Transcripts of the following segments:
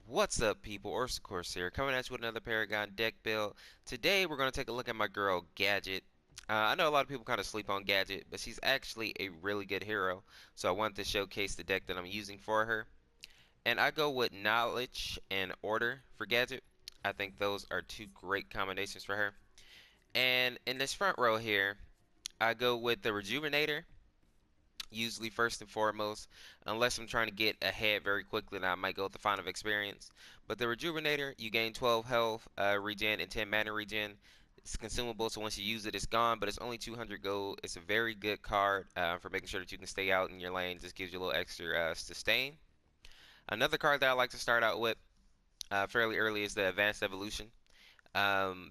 What's up, people? Orseofkorse here, coming at you with another Paragon deck build. Today, we're going to take a look at my girl, Gadget. I know a lot of people kind of sleep on Gadget, but she's actually a really good hero, so I wanted to showcase the deck that I'm using for her. And I go with Knowledge and Order for Gadget. I think those are two great combinations for her. And in this front row here, I go with the Rejuvenator, usually first and foremost, unless I'm trying to get ahead very quickly, then I might go with the Font of Experience. But the Rejuvenator, you gain 12 health regen and 10 mana regen. It's consumable, so once you use it, it's gone, but it's only 200 gold. It's a very good card for making sure that you can stay out in your lane. Just gives you a little extra sustain. Another card that I like to start out with fairly early is the Advanced Evolution.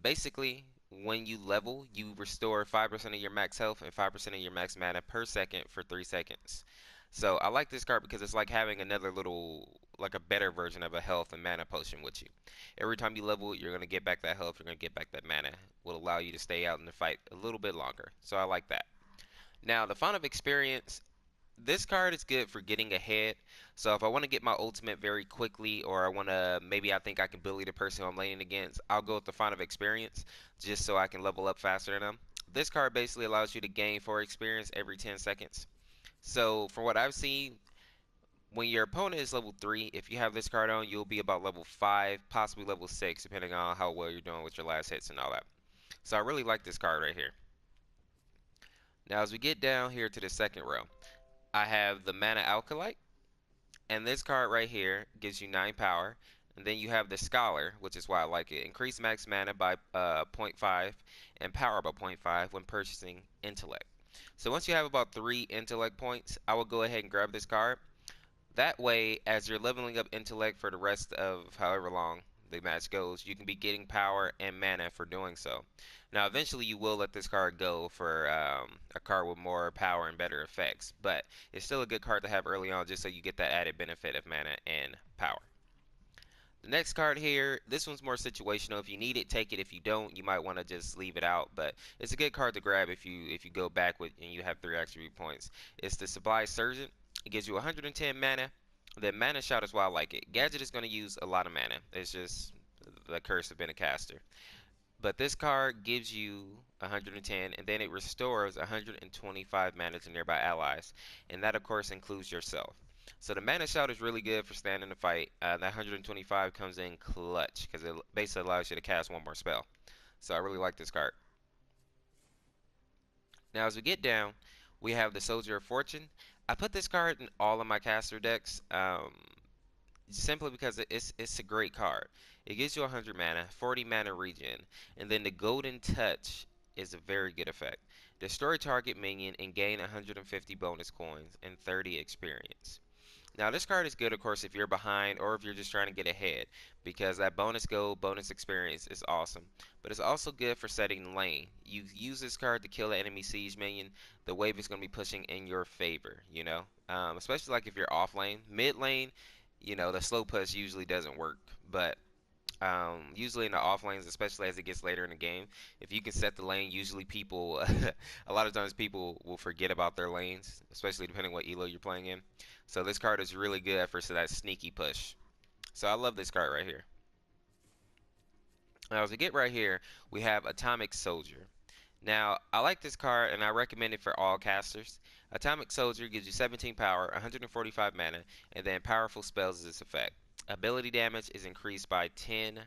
Basically, when you level, you restore 5% of your max health and 5% of your max mana per second for 3 seconds. So I like this card because it's like having another little, like a better version of a health and mana potion with you. Every time you level, you're going to get back that health, you're going to get back that mana. Will allow you to stay out in the fight a little bit longer. So I like that. Now, the Font of Experience, this card is good for getting ahead. So if I want to get my ultimate very quickly, or I want to, maybe I think I can bully the person I'm laning against, I'll go with the Font of Experience just so I can level up faster than them. This card basically allows you to gain 4 experience every 10 seconds. So from what I've seen, when your opponent is level 3, if you have this card on, you'll be about level 5, possibly level 6, depending on how well you're doing with your last hits and all that. So I really like this card right here. Now as we get down here to the second row, I have the Mana Alkalite. And this card right here gives you 9 power. And then you have the Scholar, which is why I like it. Increase max mana by 0.5 and power by 0.5 when purchasing Intellect. So once you have about 3 Intellect points, I will go ahead and grab this card. That way, as you're leveling up Intellect for the rest of however long the match goes, you can be getting power and mana for doing so. Now, eventually, you will let this card go for a card with more power and better effects, but it's still a good card to have early on just so you get that added benefit of mana and power. The next card here, this one's more situational. If you need it, take it. If you don't, you might want to just leave it out. But it's a good card to grab if you go back with and you have 3 attribute points. It's the Sublime Surgeon. It gives you 110 mana. The mana shot is why I like it. Gadget is going to use a lot of mana. It's just the curse of being a caster. But this card gives you 110, and then it restores 125 mana to nearby allies, and that of course includes yourself. So the mana shot is really good for standing the fight. That 125 comes in clutch because it basically allows you to cast one more spell. So I really like this card. Now as we get down, we have the Soldier of Fortune. I put this card in all of my caster decks. Simply because it's a great card. It gives you 100 mana, 40 mana regen, and then the Golden Touch is a very good effect. Destroy target minion and gain 150 bonus coins and 30 experience. Now this card is good, of course, if you're behind or if you're just trying to get ahead, because that bonus gold, bonus experience is awesome. But it's also good for setting the lane. You use this card to kill the enemy siege minion, the wave is going to be pushing in your favor, you know? Especially like if you're off lane. Mid lane, you know, the slow push usually doesn't work, but usually in the off lanes, especially as it gets later in the game, if you can set the lane, usually people, a lot of times people will forget about their lanes, especially depending what elo you're playing in. So this card is really good for that sneaky push. So I love this card right here. Now as we get right here, we have Atomic Soldier. Now, I like this card and I recommend it for all casters. Atomic Soldier gives you 17 power, 145 mana, and then powerful spells as its effect. Ability damage is increased by 10%.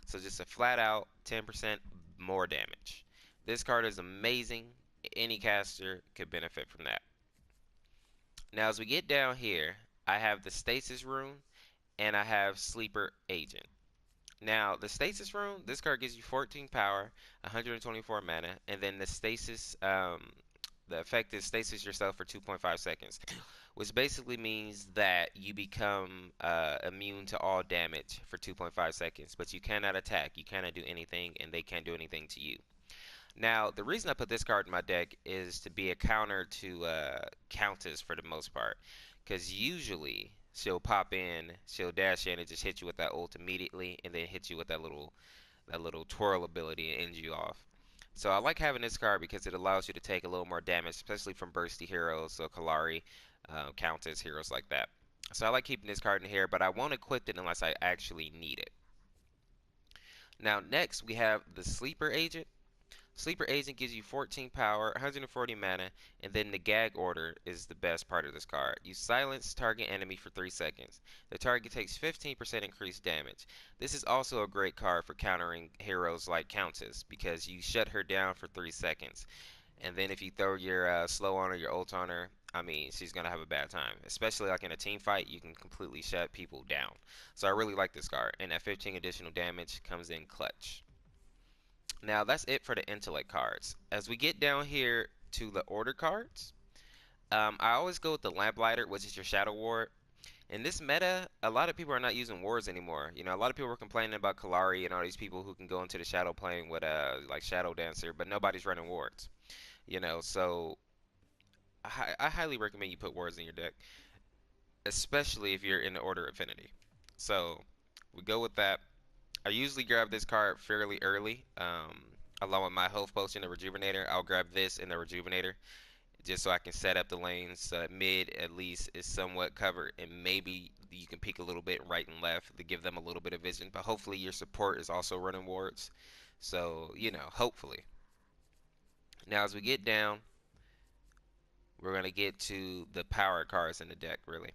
So just a flat out 10% more damage. This card is amazing. Any caster could benefit from that. Now as we get down here, I have the Stasis Room and I have Sleeper Agent. Now, the Stasis Room, this card gives you 14 power, 124 mana, and then the effect is stasis yourself for 2.5 seconds, which basically means that you become immune to all damage for 2.5 seconds, but you cannot attack, you cannot do anything, and they can't do anything to you. Now, the reason I put this card in my deck is to be a counter to Countess for the most part, because usually she'll pop in, she'll dash in and just hit you with that ult immediately, and then hit you with that little twirl ability and end you off. So I like having this card because it allows you to take a little more damage, especially from bursty heroes, so Kalari, Countess, heroes like that. So I like keeping this card in here, but I won't equip it unless I actually need it. Now next we have the Sleeper Agent. Sleeper Agent gives you 14 power, 140 mana, and then the gag order is the best part of this card. You silence target enemy for 3 seconds. The target takes 15% increased damage. This is also a great card for countering heroes like Countess because you shut her down for 3 seconds. And then if you throw your slow on her, your ult on her, I mean, she's going to have a bad time. Especially like in a team fight, you can completely shut people down. So I really like this card. And that 15 additional damage comes in clutch. Now that's it for the intellect cards. As we get down here to the order cards, I always go with the Lamplighter, which is your Shadow Ward. In this meta, a lot of people are not using wards anymore. You know, a lot of people are complaining about Kalari and all these people who can go into the shadow playing with like Shadow Dancer, but nobody's running wards. You know, so I highly recommend you put wards in your deck, especially if you're in the Order Affinity. So we go with that. I usually grab this card fairly early, along with my health potion, the Rejuvenator. I'll grab this in the Rejuvenator just so I can set up the lanes so that mid at least is somewhat covered, and maybe you can peek a little bit right and left to give them a little bit of vision. But hopefully your support is also running wards, so you know, hopefully. Now as we get down, we're gonna get to the power cards in the deck, really.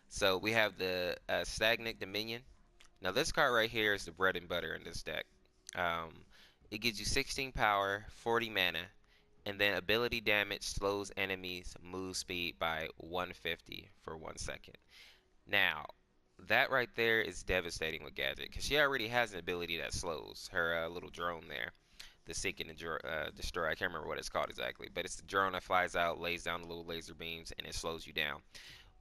So we have the Stagnant Dominion. Now this card right here is the bread and butter in this deck. Um, it gives you 16 power, 40 mana, and then ability damage slows enemies' move speed by 150 for 1 second. Now, that right there is devastating with Gadget, because she already has an ability that slows her little drone there. The Seek and Destroy. I can't remember what it's called exactly, but it's the drone that flies out, lays down the little laser beams, and it slows you down.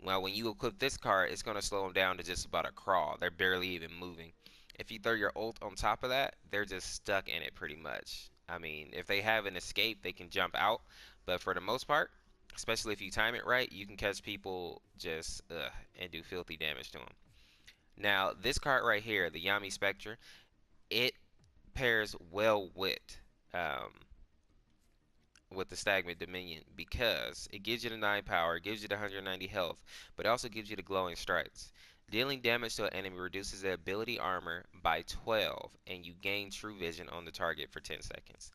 Well, when you equip this card, it's going to slow them down to just about a crawl. They're barely even moving. If you throw your ult on top of that, they're just stuck in it pretty much. I mean, if they have an escape, they can jump out. But for the most part, especially if you time it right, you can catch people just and do filthy damage to them. Now, this card right here, the Yami Spectre, it pairs well um, with the Stagnant Dominion because it gives you the 9 power, it gives you the 190 health, but it also gives you the glowing strikes. Dealing damage to an enemy reduces their ability armor by 12, and you gain true vision on the target for 10 seconds.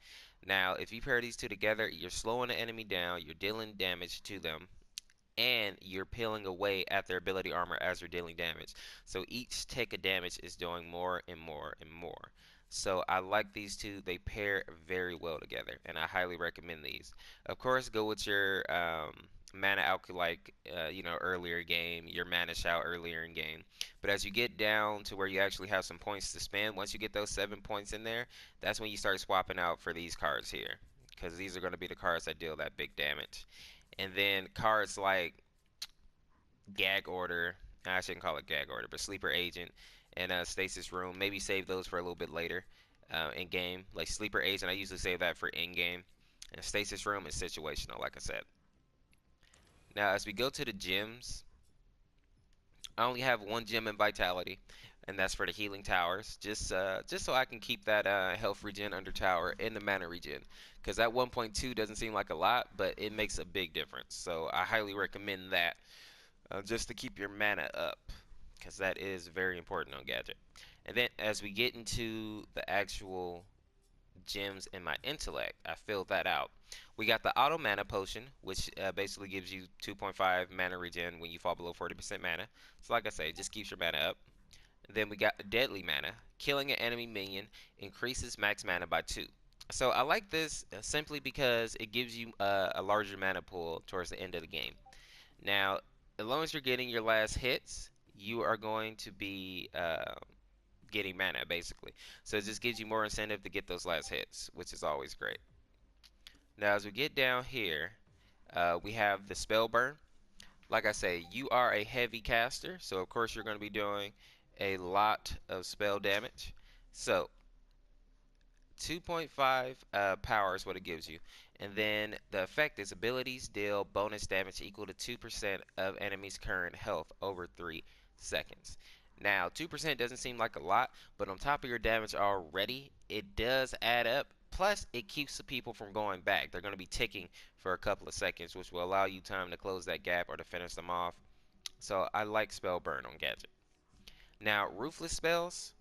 Now, if you pair these two together, you're slowing the enemy down, you're dealing damage to them, and you're peeling away at their ability armor as you're dealing damage. So each tick of damage is doing more and more and more. So I like these two. They pair very well together, and I highly recommend these. Of course, go with your mana alchemy like you know, earlier game, your mana shout earlier in game. But as you get down to where you actually have some points to spend, once you get those 7 points in there, that's when you start swapping out for these cards here, because these are going to be the cards that deal that big damage. And then cards like Gag Order, I shouldn't call it Gag Order, but Sleeper Agent and Stasis Room, maybe save those for a little bit later in game. Like Sleeper Agent, I usually save that for in game. And Stasis Room is situational, like I said. Now, as we go to the gems, I only have one gem in Vitality, and that's for the Healing Towers. Just so I can keep that health regen under tower and the mana regen, because that 1.2 doesn't seem like a lot, but it makes a big difference. So I highly recommend that just to keep your mana up, because that is very important on Gadget. And then as we get into the actual gems in my intellect, I filled that out. We got the auto mana potion, which basically gives you 2.5 mana regen when you fall below 40% mana. So like I say, it just keeps your mana up. And then we got deadly mana. Killing an enemy minion increases max mana by 2. So I like this simply because it gives you a larger mana pool towards the end of the game. Now, as long as you're getting your last hits, you are going to be getting mana, basically. So it just gives you more incentive to get those last hits, which is always great. Now, as we get down here, we have the spell burn. Like I say, you are a heavy caster, so of course you're going to be doing a lot of spell damage. So 2.5 power is what it gives you. And then the effect is abilities deal bonus damage equal to 2% of enemy's current health over 3 seconds. Now, 2% doesn't seem like a lot, but on top of your damage already, it does add up. Plus, it keeps the people from going back. They're going to be ticking for a couple of seconds, which will allow you time to close that gap or to finish them off. So I like spell burn on Gadget. Now, ruthless spells.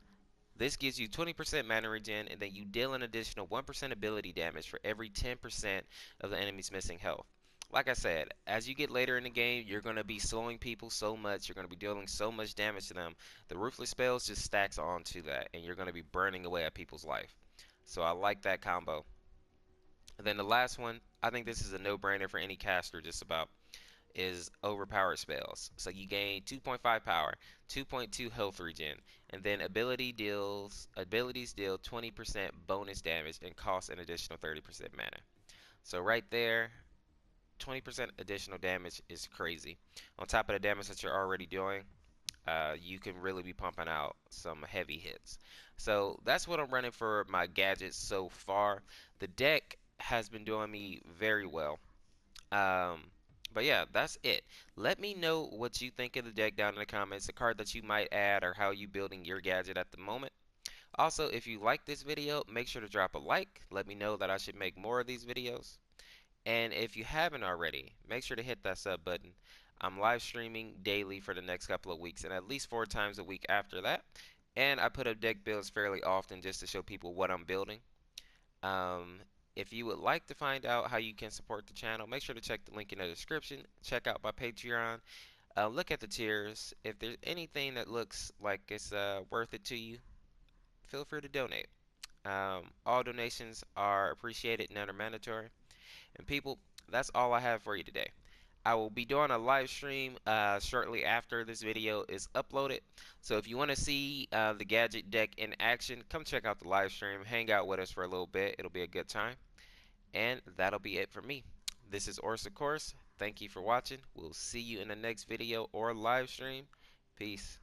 This gives you 20% mana regen, and then you deal an additional 1% ability damage for every 10% of the enemy's missing health. Like I said, as you get later in the game, you're going to be slowing people so much, you're going to be dealing so much damage to them. The ruthless spells just stacks onto that, and you're going to be burning away at people's life. So I like that combo. And then the last one, I think this is a no-brainer for any caster just about, is overpowered spells. So you gain 2.5 power, 2.2 health regen, and then abilities deal 20% bonus damage and cost an additional 30% mana. So right there, 20% additional damage is crazy. On top of the damage that you're already doing, you can really be pumping out some heavy hits. So that's what I'm running for my gadgets so far. The deck has been doing me very well. Um, but yeah, that's it. Let me know what you think of the deck down in the comments, the card that you might add, or how you building your gadget at the moment. Also, if you like this video, make sure to drop a like. Let me know that I should make more of these videos. And if you haven't already, make sure to hit that sub button. I'm live streaming daily for the next couple of weeks and at least 4 times a week after that. And I put up deck builds fairly often just to show people what I'm building. Um, if you would like to find out how you can support the channel, make sure to check the link in the description. Check out my Patreon. Look at the tiers. If there's anything that looks like it's worth it to you, feel free to donate. All donations are appreciated, none are mandatory. And people, that's all I have for you today. I will be doing a live stream shortly after this video is uploaded. So if you want to see the gadget deck in action, come check out the live stream. Hang out with us for a little bit. It'll be a good time. And that'll be it for me. This is Orseofkorse. Thank you for watching. We'll see you in the next video or live stream. Peace.